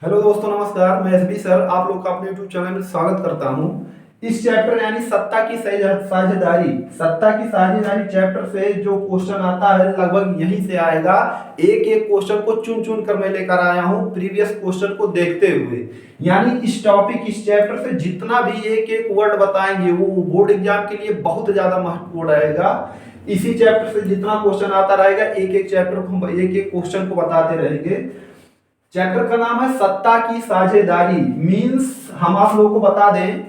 Hello दोस्तों, नमस्कार। मैं एसबी सर आप लोग का अपने यूट्यूब चैनल में स्वागत करता हूं। इस चैप्टर यानी सत्ता की साझेदारी चैप्टर से जो क्वेश्चन आता है लगभग यहीं से आएगा। एक एक क्वेश्चन को चुन चुन कर मैं लेकर आया हूं प्रीवियस क्वेश्चन को देखते हुए। यानी इस चैप्टर से जितना भी एक एक वर्ड बताएंगे वो बोर्ड एग्जाम के लिए बहुत ज्यादा महत्वपूर्ण रहेगा। इसी चैप्टर से जितना क्वेश्चन आता रहेगा एक एक चैप्टर को हम एक एक क्वेश्चन को बताते रहेंगे। चैप्टर का नाम है सत्ता की साझेदारी। मींस हम आप लोगों को बता दें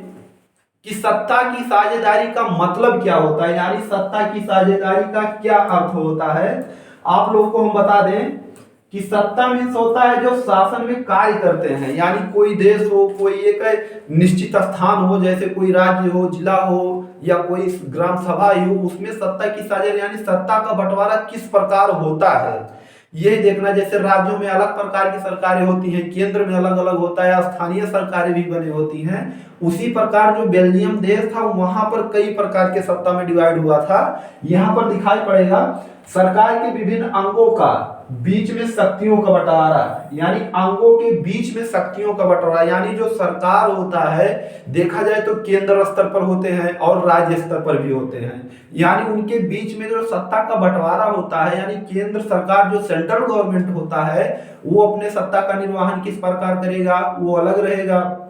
कि सत्ता की साझेदारी का मतलब क्या होता है, यानी सत्ता की साझेदारी का क्या अर्थ होता है। आप लोगों को हम बता दें कि सत्ता मीन्स होता है जो शासन में कार्य करते हैं, यानी कोई देश हो, कोई एक निश्चित स्थान हो, जैसे कोई राज्य हो, जिला हो या कोई ग्राम सभा ही हो, उसमें सत्ता की साझेदारी यानी सत्ता का बंटवारा किस प्रकार होता है यह देखना। जैसे राज्यों में अलग प्रकार की सरकारें होती हैं, केंद्र में अलग अलग होता है, स्थानीय सरकारें भी बनी होती हैं। उसी प्रकार जो बेल्जियम देश था वहां पर कई प्रकार के सत्ता में डिवाइड हुआ था। यहां पर दिखाई पड़ेगा सरकार के विभिन्न अंगों का बीच में शक्तियों का बंटवारा, यानी अंगों के बीच में शक्तियों का बंटवारा। यानी जो सरकार होता है देखा जाए तो केंद्र स्तर पर होते हैं और राज्य स्तर पर भी होते हैं, यानी उनके बीच में जो सत्ता का बंटवारा होता है, यानी केंद्र सरकार जो सेंट्रल गवर्नमेंट होता है वो अपने सत्ता का निर्वहन किस प्रकार करेगा वो अलग रहेगा,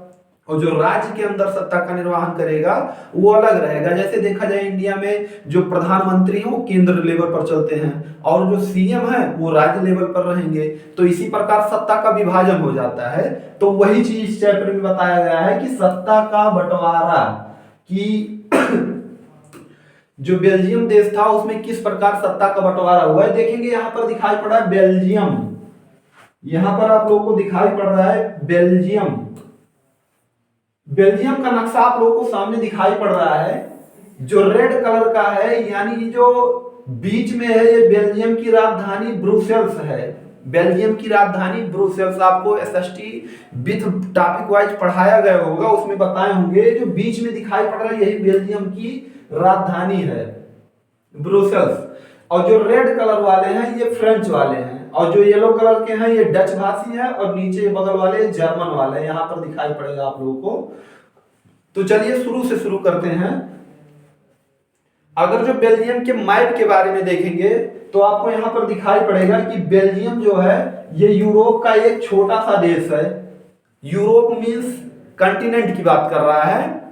और जो राज्य के अंदर सत्ता का निर्वहन करेगा वो अलग रहेगा। जैसे देखा जाए इंडिया में जो प्रधानमंत्री हैं वो केंद्र लेवल पर चलते हैं और जो सीएम है वो राज्य लेवल पर रहेंगे। तो इसी प्रकार सत्ता का विभाजन हो जाता है। तो वही चीज इस चैप्टर में बताया गया है कि सत्ता का बंटवारा की जो बेल्जियम देश था उसमें किस प्रकार सत्ता का बंटवारा हुआ है। देखेंगे यहाँ पर दिखाई पड़ रहा है बेल्जियम, यहाँ पर आप लोगों को दिखाई पड़ रहा है बेल्जियम। बेल्जियम का नक्शा आप लोगों को सामने दिखाई पड़ रहा है जो रेड कलर का है, यानी जो बीच में है ये बेल्जियम की राजधानी ब्रुसेल्स है। बेल्जियम की राजधानी ब्रुसेल्स आपको एसएसटी विथ टॉपिक वाइज पढ़ाया गया होगा, उसमें बताए होंगे। जो बीच में दिखाई पड़ रहा है यही बेल्जियम की राजधानी है ब्रुसेल्स। और जो रेड कलर वाले हैं ये फ्रेंच वाले हैं, और जो येलो कलर के हैं ये डच भाषी है, और नीचे बगल वाले जर्मन वाले यहाँ पर दिखाई पड़ेगा आप लोगों को। तो चलिए शुरू से शुरू करते हैं। अगर जो बेल्जियम के मैप के बारे में देखेंगे तो आपको यहाँ पर दिखाई पड़ेगा कि बेल्जियम जो है ये यूरोप का एक छोटा सा देश है। यूरोप मींस कंटिनेंट की बात कर रहा है,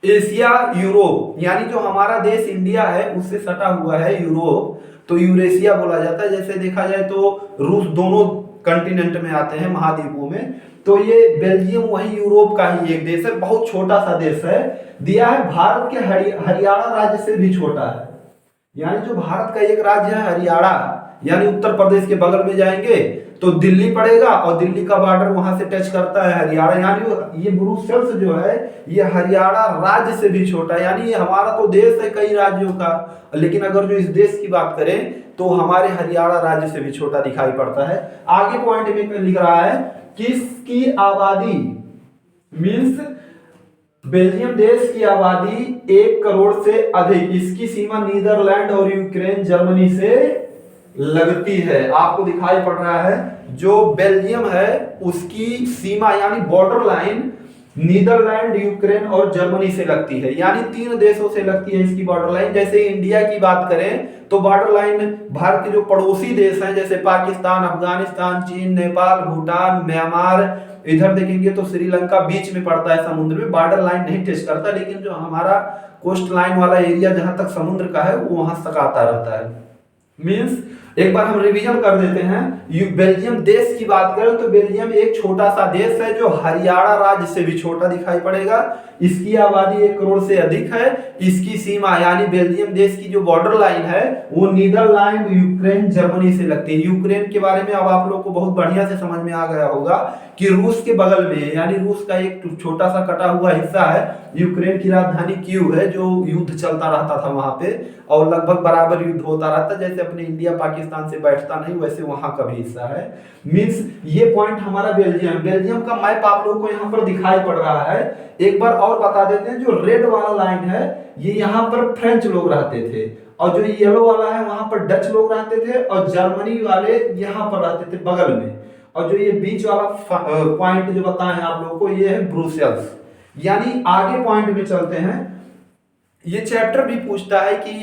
एशिया यूरोप, यानी जो हमारा देश इंडिया है उससे सटा हुआ है यूरोप, तो यूरेशिया बोला जाता है। जैसे देखा जाए तो रूस दोनों कंटिनेंट में आते हैं, महाद्वीपों में। तो ये बेल्जियम वही यूरोप का ही एक देश है, बहुत छोटा सा देश है। दिया है भारत के हरियाणा राज्य से भी छोटा है, यानी जो भारत का एक राज्य है हरियाणा, यानी उत्तर प्रदेश के बगल में जाएंगे तो दिल्ली पड़ेगा और दिल्ली का बॉर्डर वहां से टच करता है हरियाणा, यानी ये ब्रुसेल्स जो है ये हरियाणा राज्य से भी छोटा है। यानी ये हमारा तो देश है कई राज्यों का, लेकिन अगर जो इस देश की बात करें तो हमारे हरियाणा राज्य से भी छोटा दिखाई पड़ता है। आगे पॉइंट में लिख रहा है किसकी आबादी मीन्स बेल्जियम देश की आबादी 1 करोड़ से अधिक, इसकी सीमा नीदरलैंड और यूक्रेन जर्मनी से लगती है। आपको दिखाई पड़ रहा है जो बेल्जियम है उसकी सीमा यानी बॉर्डर लाइन नीदरलैंड, यूक्रेन और जर्मनी से लगती है, यानी 3 देशों से लगती है इसकी बॉर्डर लाइन। जैसे इंडिया की बात करें तो बॉर्डर लाइन भारत के जो पड़ोसी देश हैं जैसे पाकिस्तान, अफगानिस्तान, चीन, नेपाल, भूटान, म्यांमार, इधर देखेंगे तो श्रीलंका बीच में पड़ता है समुद्र में, बॉर्डर लाइन नहीं टच करता। लेकिन जो हमारा कोस्ट लाइन वाला एरिया जहां तक समुद्र का है वो वहां तक आता रहता है। मीन्स एक बार हम रिवीजन कर देते हैं। बेल्जियम देश की बात करें तो बेल्जियम एक छोटा सा देश है जो हरियाणा राज्य से भी छोटा दिखाई पड़ेगा। इसकी आबादी 1 करोड़ से अधिक है। इसकी सीमा यानी बेल्जियम देश की जो बॉर्डर लाइन है वो नीदरलैंड, यूक्रेन, जर्मनी से लगती है। यूक्रेन के बारे में अब आप लोगों को बहुत बढ़िया से समझ में आ गया होगा कि रूस के बगल में, यानी रूस का एक छोटा सा कटा हुआ हिस्सा है। यूक्रेन की राजधानी कीव है जो युद्ध चलता रहता था वहां पे, और लगभग बराबर युद्ध होता रहता, जैसे अपने इंडिया पाकिस्तान से बैठता नहीं वैसे वहां का भी हिस्सा है। मींस ये पॉइंट हमारा बेल्जियम का मैप आप लोगों को यहाँ पर दिखाई पड़ रहा है। एक बार और बता देते हैं, जो रेड वाला लाइन है ये यहाँ पर फ्रेंच लोग रहते थे, और जो येलो वाला है वहां पर डच लोग रहते थे, और जर्मनी वाले यहाँ पर रहते थे बगल में। और जो ये बीच वाला पॉइंट जो बताए हैं आप लोगों को, ये है ब्रुसेल्स। यानी आगे पॉइंट में चलते हैं। ये चैप्टर भी पूछता है कि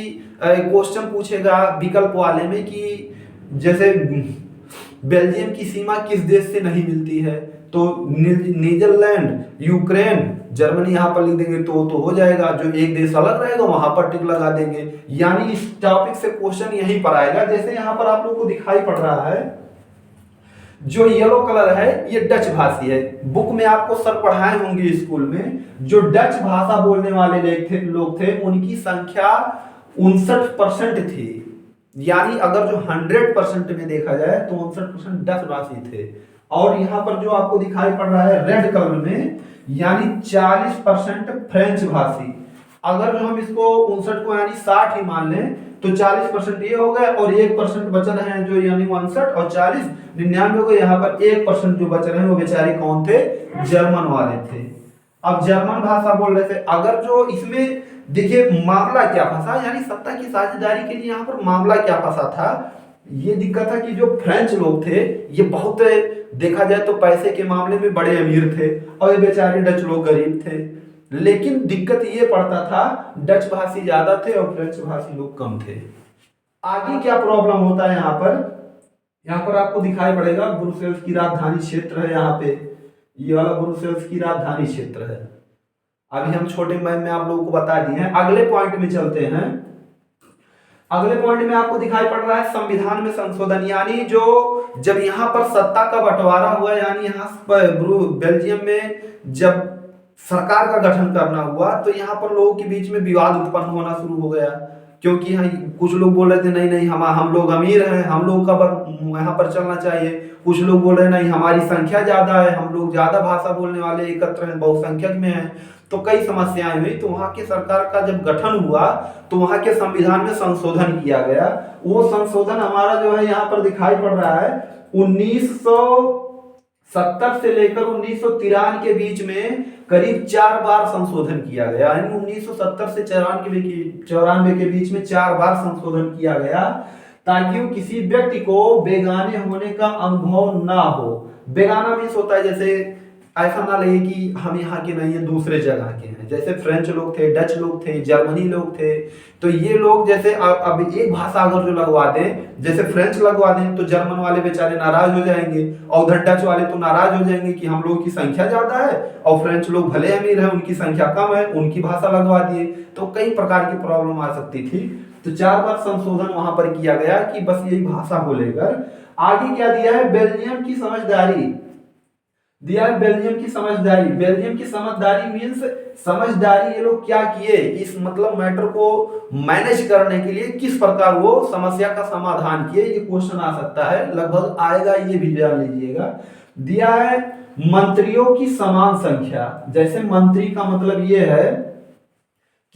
क्वेश्चन पूछेगा विकल्प वाले में कि जैसे बेल्जियम की सीमा किस देश से नहीं मिलती है, तो नीदरलैंड, यूक्रेन, जर्मनी यहाँ पर लिख देंगे तो हो जाएगा। जो एक देश अलग रहेगा वहां पर टिक लगा देंगे। यानी इस टॉपिक से क्वेश्चन यहीं पर आएगा। जैसे यहाँ पर आप लोगों को दिखाई पड़ रहा है, जो येलो कलर है ये डच भाषी है। बुक में आपको सर पढ़ाए होंगे स्कूल में, जो डच भाषा बोलने वाले लोग थे उनकी संख्या 59% थी। यानी अगर जो 100% में देखा जाए तो 59% डच भाषी थे। और यहाँ पर जो आपको दिखाई पड़ रहा है रेड कलर में, यानी 40% फ्रेंच भाषी। अगर जो हम इसको 59 को यानी 60 ही मान लें तो 40% ये हो गए और 1% बच रहे हैं जो यानी 59 और 40 99 हो गए। यहाँ पर 1% जो बच रहे हैं वो बेचारे कौन थे? जर्मन वाले थे। अब जर्मन भाषा बोल रहे थे। अगर जो इसमें देखिए मामला क्या फंसा, यानी सत्ता की साझेदारी के लिए यहाँ पर मामला क्या फंसा था, ये दिक्कत था कि जो फ्रेंच लोग थे ये बहुत देखा जाए तो पैसे के मामले में बड़े अमीर थे और ये बेचारे डच लोग गरीब थे। लेकिन दिक्कत ये पड़ता था डच भाषी ज्यादा थे और फ्रेंच भाषी लोग कम थे। आगे क्या प्रॉब्लम होता है यहाँ पर आपको दिखाई पड़ेगा ब्रुसेल्स की राजधानी क्षेत्र है। यहाँ पे ये वाला ब्रुसेल्स की राजधानी क्षेत्र है। अभी हम छोटे मैप में आप लोगों को बता दिए हैं। अगले पॉइंट में चलते हैं। अगले पॉइंट में आपको दिखाई पड़ रहा है संविधान में संशोधन। यानी जो जब यहाँ पर सत्ता का बंटवारा हुआ, यानी यहाँ पर बेल्जियम में जब सरकार का गठन करना हुआ तो यहाँ पर लोगों के बीच में विवाद उत्पन्न होना शुरू हो गया। क्योंकि यहाँ कुछ लोग बोल रहे थे नहीं नहीं हम लोग अमीर हैं, हम लोग का यहाँ पर चलना चाहिए। कुछ लोग बोल रहे नहीं हमारी संख्या ज्यादा है, हम लोग ज्यादा भाषा बोलने वाले एकत्र हैं, बहुसंख्यक में हैं। तो कई समस्याएं हुई। तो वहां के सरकार का जब गठन हुआ तो वहां के संविधान में संशोधन किया गया। वो संशोधन हमारा जो है यहाँ पर दिखाई पड़ रहा है 1970 से लेकर 1993 के बीच में करीब 4 बार संशोधन किया गया। यानी 1970 से 94 के बीच में 4 बार संशोधन किया गया, ताकि वो किसी व्यक्ति को बेगाने होने का अनुभव ना हो। बेगाना मीन्स होता है जैसे ऐसा ना लगे कि हम यहाँ के नहीं है, दूसरे जगह के हैं। जैसे फ्रेंच लोग थे, डच लोग थे, जर्मनी लोग थे। तो ये लोग जैसे अब एक भाषा अगर जो लगवा दें, जैसे फ्रेंच लगवा दें तो जर्मन वाले बेचारे नाराज हो जाएंगे और उधर डच वाले तो नाराज हो जाएंगे कि हम लोगों की संख्या ज्यादा है और फ्रेंच लोग भले अमीर है, उनकी संख्या कम है, उनकी भाषा लगवा दिए। तो कई प्रकार की प्रॉब्लम आ सकती थी। तो 4 बार संशोधन वहां पर किया गया कि बस यही भाषा को लेकर। आगे क्या दिया है? बेल्जियम की समझदारी दिया है। बेल्जियम की समझदारी। बेल्जियम की समझदारी मीन्स समझदारी ये लोग क्या किए, इस मतलब मैटर को मैनेज करने के लिए किस प्रकार वो समस्या का समाधान किए। ये क्वेश्चन आ सकता है, लगभग आएगा, ये भी जान लीजिएगा। दिया है मंत्रियों की समान संख्या। जैसे मंत्री का मतलब ये है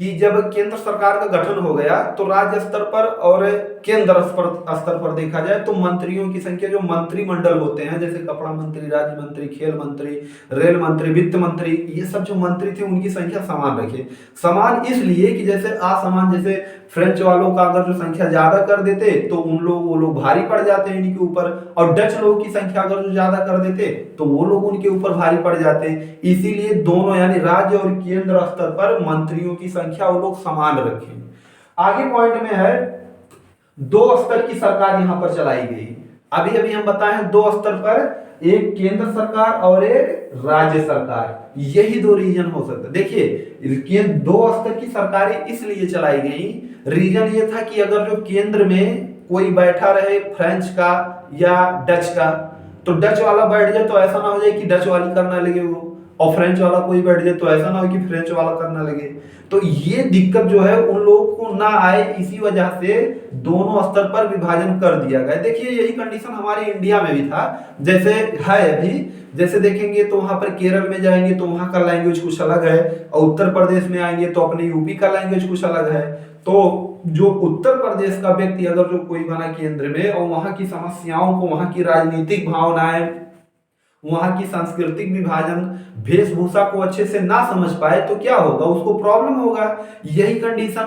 कि जब केंद्र सरकार का गठन हो गया तो राज्य स्तर पर और केंद्र स्तर पर देखा जाए तो मंत्रियों की संख्या, जो मंत्रिमंडल होते हैं जैसे कपड़ा मंत्री, राज्य मंत्री, खेल मंत्री, रेल मंत्री, वित्त मंत्री, ये सब जो मंत्री थे उनकी संख्या समान रखे। समान इसलिए कि जैसे असमान, जैसे फ्रेंच वालों का अगर जो संख्या ज्यादा कर देते तो वो लोग भारी पड़ जाते हैं इनके ऊपर, और डच लोगों की संख्या अगर जो ज्यादा कर देते तो वो लोग उनके ऊपर भारी पड़ जाते। इसीलिए दोनों यानी राज्य और केंद्र स्तर पर मंत्रियों की संख्या वो लोग समान रखें। आगे पॉइंट में है 2 स्तर की सरकार यहां पर चलाई गई। अभी अभी हम बताए हैं 2 स्तर पर, एक केंद्र सरकार और एक राज्य सरकार। यही 2 रीजन हो सकता है। देखिए 2 स्तर की सरकारें इसलिए चलाई गई, रीजन ये था कि अगर जो केंद्र में कोई बैठा रहे फ्रेंच का या डच का, तो डच वाला बैठ जाए तो ऐसा ना हो जाए कि डच वाली करना लगे वो, और फ्रेंच वाला कोई बैठ जाए तो ऐसा ना हो कि फ्रेंच वाला करना लगे। तो ये दिक्कत जो है उन लोगों को ना आए, इसी वजह से दोनों स्तर पर विभाजन कर दिया गया। देखिए यही कंडीशन हमारे इंडिया में भी था, जैसे है अभी। जैसे देखेंगे तो वहां पर केरल में जाएंगे तो वहां का लैंग्वेज कुछ अलग है, और उत्तर प्रदेश में आएंगे तो अपने यूपी का लैंग्वेज कुछ अलग है। तो जो उत्तर प्रदेश का व्यक्ति अगर जो कोई बना केंद्र में और वहां की समस्याओं को, वहां की राजनीतिक भावनाएं वहां की सांस्कृतिक विभाजन, वेशभूषा को अच्छे से ना समझ पाए तो क्या होगा, उसको प्रॉब्लम होगा। यही कंडीशन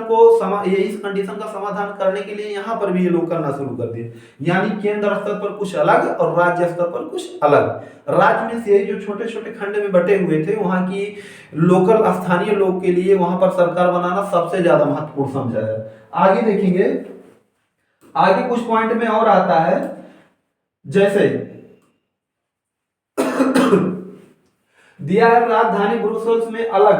का समाधान करने के लिए यहाँ पर भी ये लोग करना शुरू कर दिए, यानी केंद्र स्तर पर कुछ अलग और राज्य स्तर पर कुछ अलग। राज्य में से जो छोटे छोटे खंड में बटे हुए थे, वहां की लोकल स्थानीय लोग के लिए वहां पर सरकार बनाना सबसे ज्यादा महत्वपूर्ण समझा है। आगे देखेंगे, आगे कुछ पॉइंट में और आता है, जैसे दिया है राजधानी ब्रुसेल्स में अलग।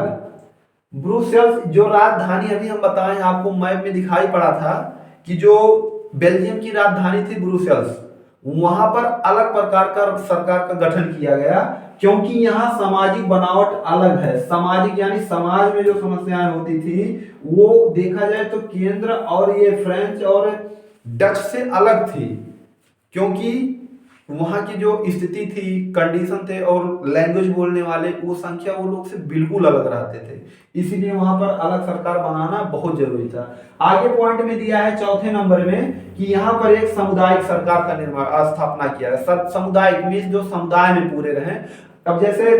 ब्रुसेल्स जो राजधानी अभी हम बताएं आपको मैप में दिखाई पड़ा था कि जो बेल्जियम की राजधानी थी ब्रुसेल्स, वहां पर अलग प्रकार का सरकार का गठन किया गया, क्योंकि यहाँ सामाजिक बनावट अलग है। सामाजिक यानी समाज में जो समस्याएं होती थी वो देखा जाए तो केंद्र और ये फ्रेंच और डच से अलग थी, क्योंकि वहां की जो स्थिति थी, कंडीशन थे और लैंग्वेज बोलने वाले वो संख्या वो लोग से बिल्कुल अलग रहते थे, इसीलिए वहां पर अलग सरकार बनाना बहुत जरूरी था। आगे पॉइंट में दिया है चौथे नंबर में कि यहाँ पर एक सामुदायिक सरकार का निर्माण स्थापना किया है। सामुदायिक मीन्स जो समुदाय में पूरे रहे। अब जैसे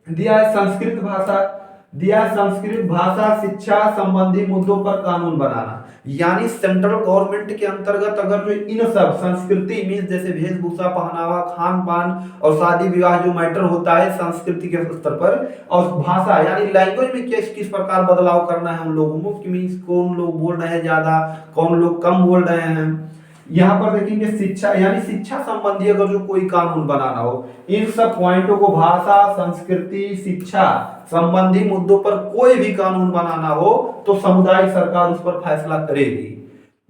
दिया है संस्कृत भाषा, दिया संस्कृत भाषा शिक्षा संबंधी मुद्दों पर कानून बनाना, यानी सेंट्रल गवर्नमेंट के अंतर्गत अगर जो इन सब संस्कृति मीन्स जैसे वेशभूषा, पहनावा, खान पान और शादी विवाह जो मैटर होता है संस्कृति के स्तर पर, और भाषा यानी लैंग्वेज में किस किस प्रकार बदलाव करना है उन लोगों को, मीन्स कौन लोग बोल रहे हैं ज्यादा, कौन लोग कम बोल रहे हैं। यहाँ पर देखेंगे शिक्षा यानी शिक्षा संबंधी अगर जो कोई कानून बनाना हो, इन सब पॉइंटों को भाषा, संस्कृति, शिक्षा संबंधी मुद्दों पर कोई भी कानून बनाना हो तो समुदाय सरकार उस पर फैसला करेगी।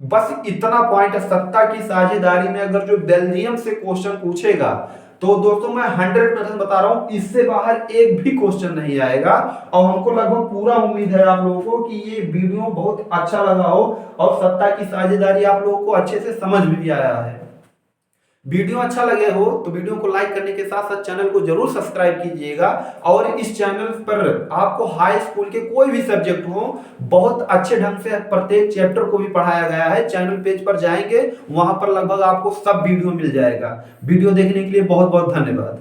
बस इतना पॉइंट, सत्ता की साझेदारी में अगर जो बेल्जियम से क्वेश्चन पूछेगा तो दोस्तों मैं 100% बता रहा हूं इससे बाहर एक भी क्वेश्चन नहीं आएगा। और हमको लगभग पूरा उम्मीद है आप लोगों को कि ये वीडियो बहुत अच्छा लगा हो और सत्ता की साझेदारी आप लोगों को अच्छे से समझ में भी आया है। वीडियो अच्छा लगे हो तो वीडियो को लाइक करने के साथ साथ चैनल को जरूर सब्सक्राइब कीजिएगा। और इस चैनल पर आपको हाई स्कूल के कोई भी सब्जेक्ट हो बहुत अच्छे ढंग से प्रत्येक चैप्टर को भी पढ़ाया गया है। चैनल पेज पर जाएंगे वहां पर लगभग आपको सब वीडियो मिल जाएगा। वीडियो देखने के लिए बहुत बहुत धन्यवाद।